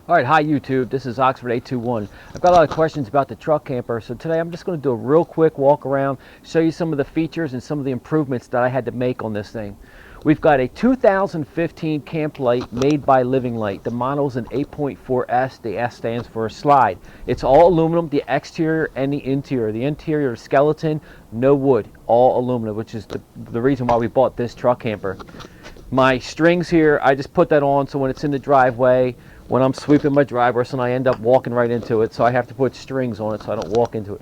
All right, hi YouTube, this is Oxford 821. I've got a lot of questions about the truck camper, so today I'm just going to do a real quick walk around, show you some of the features and some of the improvements that I had to make on this thing. We've got a 2015 Camplite made by Livin Lite. The model is an 8.4S. The S stands for slide. It's all aluminum, the exterior and the interior. The interior is skeleton, no wood, all aluminum, which is the reason why we bought this truck camper. My strings here, I just put that on so when it's in the driveway, when I'm sweeping my driveway, so I end up walking right into it, so I have to put strings on it so I don't walk into it.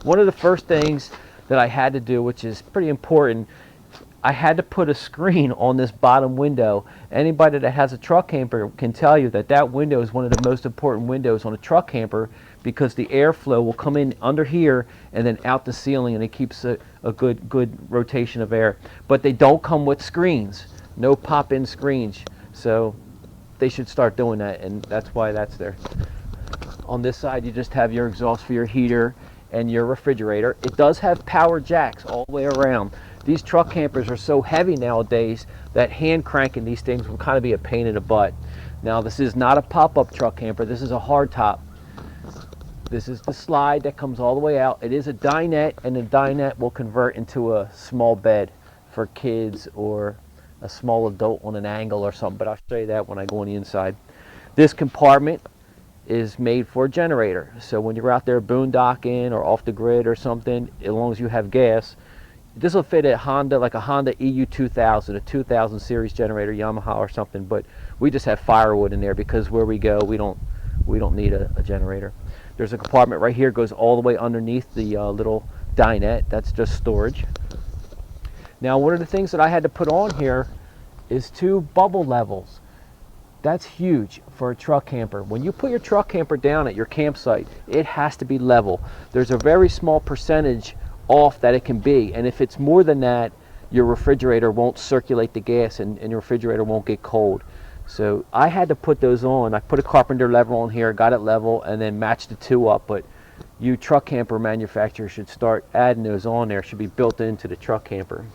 One of the first things that I had to do, which is pretty important, I had to put a screen on this bottom window. Anybody that has a truck camper can tell you that that window is one of the most important windows on a truck camper because the airflow will come in under here and then out the ceiling, and it keeps a good rotation of air. But they don't come with screens, no pop-in screens. So they should start doing that, and that's why that's there. On this side, you just have your exhaust for your heater and your refrigerator. It does have power jacks all the way around. These truck campers are so heavy nowadays that hand cranking these things will kind of be a pain in the butt. Now, this is not a pop-up truck camper. This is a hard top. This is the slide that comes all the way out. It is a dinette, and the dinette will convert into a small bed for kids or a small adult on an angle or something, but I'll show you that when I go on the inside. This compartment is made for a generator, so when you're out there boondocking or off the grid or something, as long as you have gas, this will fit a Honda, like a Honda EU 2000, a 2000 series generator, Yamaha or something, but we just have firewood in there because where we go, we don't need a generator. There's a compartment right here, goes all the way underneath the little dinette. That's just storage. Now, one of the things that I had to put on here is 2 bubble levels. That's huge for a truck camper. When you put your truck camper down at your campsite, it has to be level. There's a very small percentage off that it can be, and if it's more than that, your refrigerator won't circulate the gas and your refrigerator won't get cold. So I had to put those on. I put a carpenter level on here, got it level, and then matched the 2 up, but you truck camper manufacturers should start adding those on there. It should be built into the truck camper.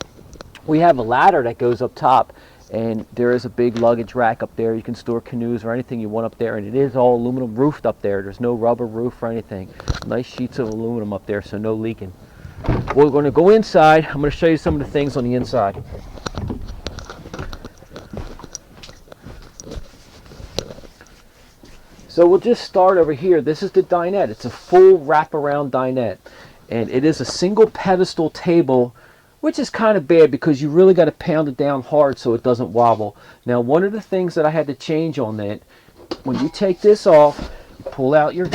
We have a ladder that goes up top, and there is a big luggage rack up there. You can store canoes or anything you want up there, and it is all aluminum roofed up there. There's no rubber roof or anything. Nice sheets of aluminum up there, so no leaking. We're going to go inside. I'm going to show you some of the things on the inside. So we'll just start over here. This is the dinette. It's a full wraparound dinette, and it is a single pedestal table, which is kind of bad because you really got to pound it down hard so it doesn't wobble. Now, one of the things that I had to change on that, when you take this off, you pull out your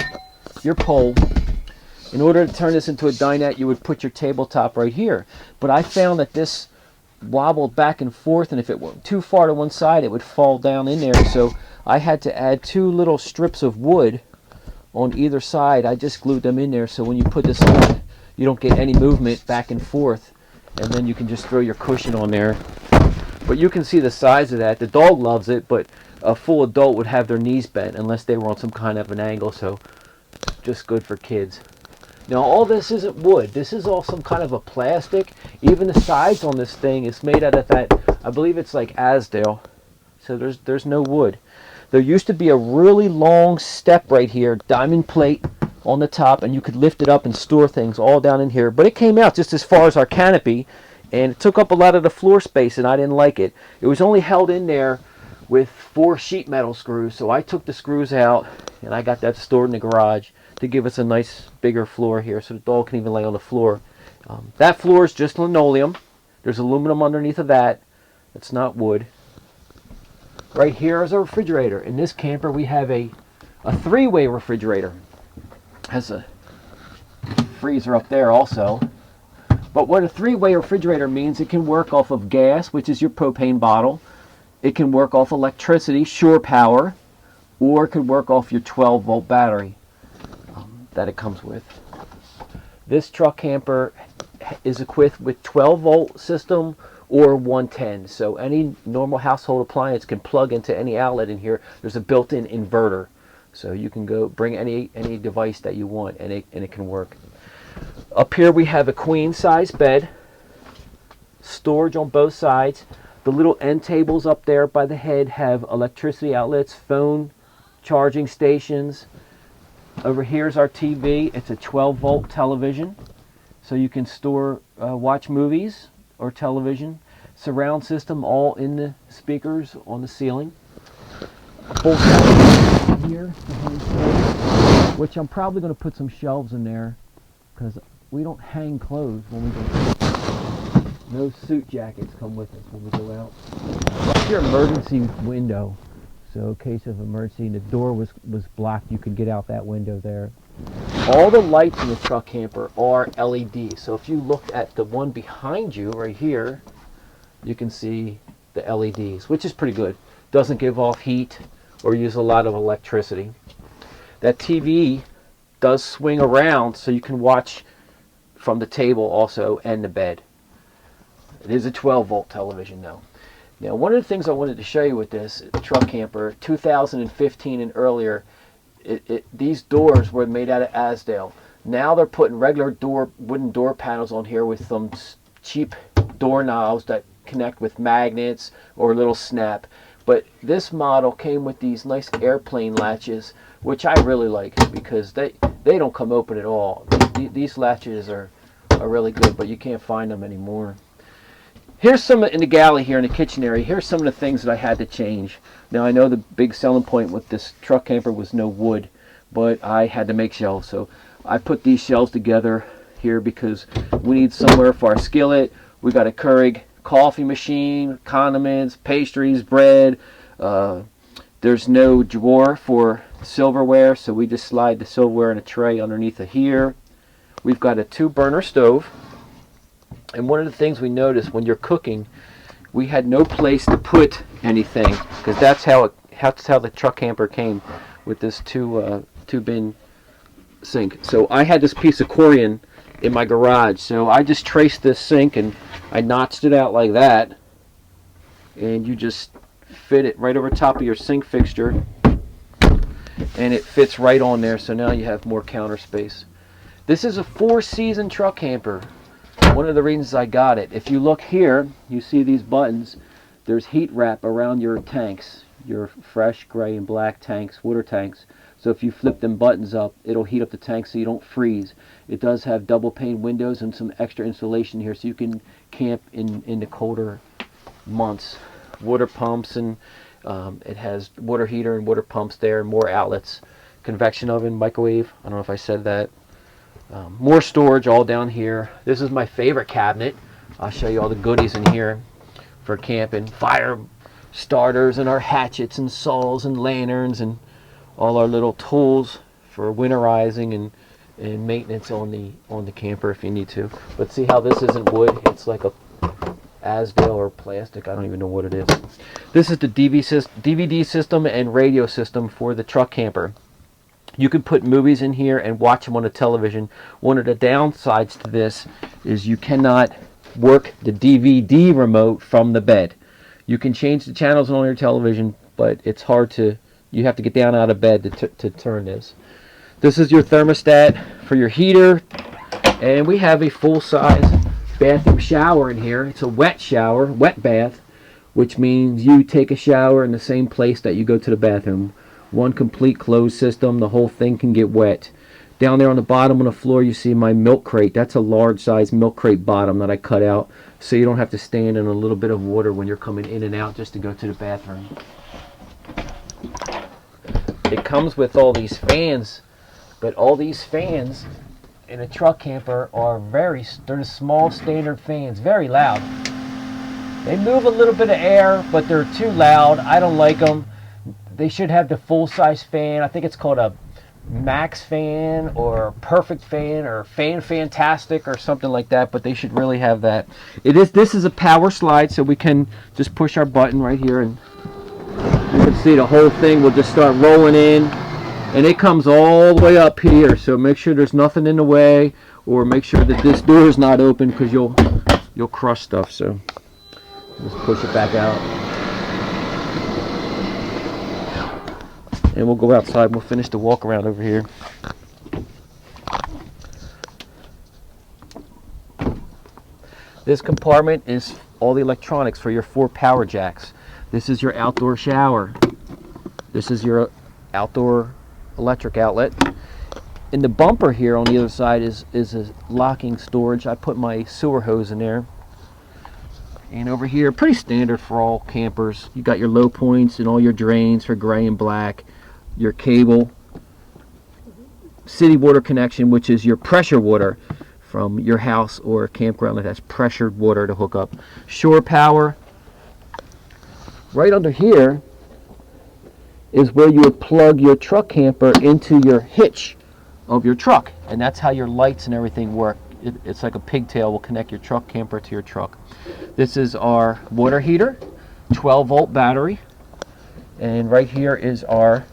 pole. In order to turn this into a dinette, you would put your tabletop right here. But I found that this wobbled back and forth, and if it went too far to one side, it would fall down in there. So I had to add 2 little strips of wood on either side. I just glued them in there so when you put this on, you don't get any movement back and forth. And then you can just throw your cushion on there. But you can see the size of that. The dog loves it, but a full adult would have their knees bent unless they were on some kind of an angle, so just good for kids. Now, all this isn't wood. This is all some kind of a plastic. Even the sides on this thing is made out of that, I believe it's like Asdale. So there's no wood. There used to be a really long step right here, diamond plate on the top, and you could lift it up and store things all down in here, but it came out just as far as our canopy, and it took up a lot of the floor space, and I didn't like it. It was only held in there with 4 sheet metal screws, so I took the screws out and I got that stored in the garage to give us a nice bigger floor here so the dog can even lay on the floor. That floor is just linoleum. There's aluminum underneath of that. It's not wood. Right here is a refrigerator. In this camper we have a 3-way refrigerator. Has a freezer up there also. But what a 3-way refrigerator means, it can work off of gas, which is your propane bottle. It can work off electricity, shore power, or it could work off your 12-volt battery that it comes with. This truck camper is equipped with 12-volt system or 110. So any normal household appliance can plug into any outlet in here. There's a built-in inverter. So you can go bring any device that you want, and it can work. Up here we have a queen size bed, storage on both sides. The little end tables up there by the head have electricity outlets, phone charging stations. Over here's our TV. It's a 12-volt television, so you can store, watch movies or television. Surround system all in the speakers on the ceiling. Full sound here, which I'm probably going to put some shelves in there because we don't hang clothes when we go. No suit jackets come with us when we go out. That's your emergency window. So in case of emergency, the door was blocked, you could get out that window there. All the lights in the truck camper are LED. So if you look at the one behind you right here, you can see the LEDs, which is pretty good. Doesn't give off heat or use a lot of electricity. That TV does swing around so you can watch from the table also and the bed. It is a 12-volt television though. Now, one of the things I wanted to show you with this truck camper, 2015 and earlier, these doors were made out of Azdel. Now they're putting regular wooden door panels on here with some cheap doorknobs that connect with magnets or a little snap. But this model came with these nice airplane latches, which I really like because they don't come open at all. These latches are really good, but you can't find them anymore. Here's some in the galley here in the kitchen area. Here's some of the things that I had to change. Now I know the big selling point with this truck camper was no wood, but I had to make shelves. So I put these shelves together here because we need somewhere for our skillet. We got a Keurig coffee machine, condiments, pastries, bread. There's no drawer for silverware, so we just slide the silverware in a tray underneath of here. We've got a 2-burner stove. And one of the things we noticed when you're cooking, we had no place to put anything because that's how the truck camper came with this two-bin sink. So I had this piece of corian in my garage, so I just traced this sink and I notched it out like that, and you just fit it right over top of your sink fixture, and it fits right on there. So now you have more counter space. This is a 4-season truck camper. One of the reasons I got it, if you look here, you see these buttons. There's heat wrap around your tanks, your fresh gray and black tanks, water tanks. So if you flip them buttons up, it'll heat up the tank so you don't freeze. It does have double pane windows and some extra insulation here so you can camp in the colder months. Water pumps, and it has water heater and water pumps there, and more outlets. Convection oven, microwave, I don't know if I said that. More storage all down here. This is my favorite cabinet. I'll show you all the goodies in here for camping. Fire starters and our hatchets and saws and lanterns and all our little tools for winterizing and maintenance on the camper if you need to. But see how this isn't wood? It's like a Azdel or plastic. I don't even know what it is. This is the DVD system and radio system for the truck camper. You can put movies in here and watch them on the television. One of the downsides to this is you cannot work the DVD remote from the bed. You can change the channels on your television, but it's hard to, you have to get down out of bed to turn this. This is your thermostat for your heater, and we have a full-size bathroom shower in here. It's a wet shower, wet bath, which means you take a shower in the same place that you go to the bathroom. One complete closed system. The whole thing can get wet. Down there on the bottom on the floor you see my milk crate. That's a large size milk crate bottom that I cut out so you don't have to stand in a little bit of water when you're coming in and out just to go to the bathroom. It comes with all these fans, but all these fans in a truck camper are they're the small standard fans, very loud. They move a little bit of air, but they're too loud. I don't like them. They should have the full-size fan. I think it's called a Max fan or Perfect fan or Fan Fantastic or something like that, but they should really have that. This is a power slide, so we can just push our button right here, and you can see the whole thing will just start rolling in, and it comes all the way up here. So make sure there's nothing in the way, or make sure that this door is not open because you'll crush stuff. So just push it back out. And we'll go outside and we'll finish the walk around over here. This compartment is all the electronics for your 4 power jacks. This is your outdoor shower. This is your outdoor electric outlet. And the bumper here on the other side is a locking storage. I put my sewer hose in there. And over here, pretty standard for all campers. You got your low points and all your drains for gray and black. Your cable, city water connection, which is your pressure water from your house or campground that has pressured water to hook up. Shore power. Right under here is where you would plug your truck camper into your hitch of your truck, and that's how your lights and everything work. It's like a pigtail will connect your truck camper to your truck. This is our water heater, 12-volt battery, and right here is our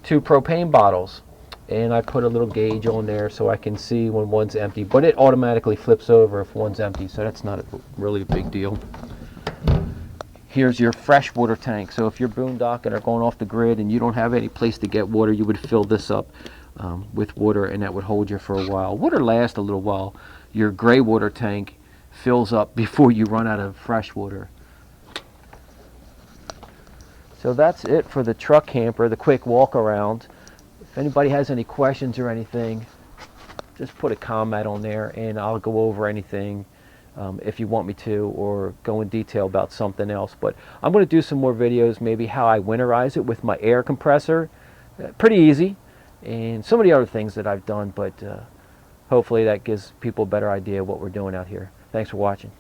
2 propane bottles, and I put a little gauge on there so I can see when one's empty, but it automatically flips over if one's empty, so that's not really a big deal. Here's your freshwater tank. So if you're boondocking or going off the grid and you don't have any place to get water, you would fill this up with water, and that would hold you for a while. Water lasts a little while. Your gray water tank fills up before you run out of fresh water. So that's it for the truck camper, the quick walk around. If anybody has any questions or anything, just put a comment on there and I'll go over anything if you want me to, or go in detail about something else. But I'm going to do some more videos, maybe how I winterize it with my air compressor. Pretty easy. And some of the other things that I've done, but hopefully that gives people a better idea of what we're doing out here. Thanks for watching.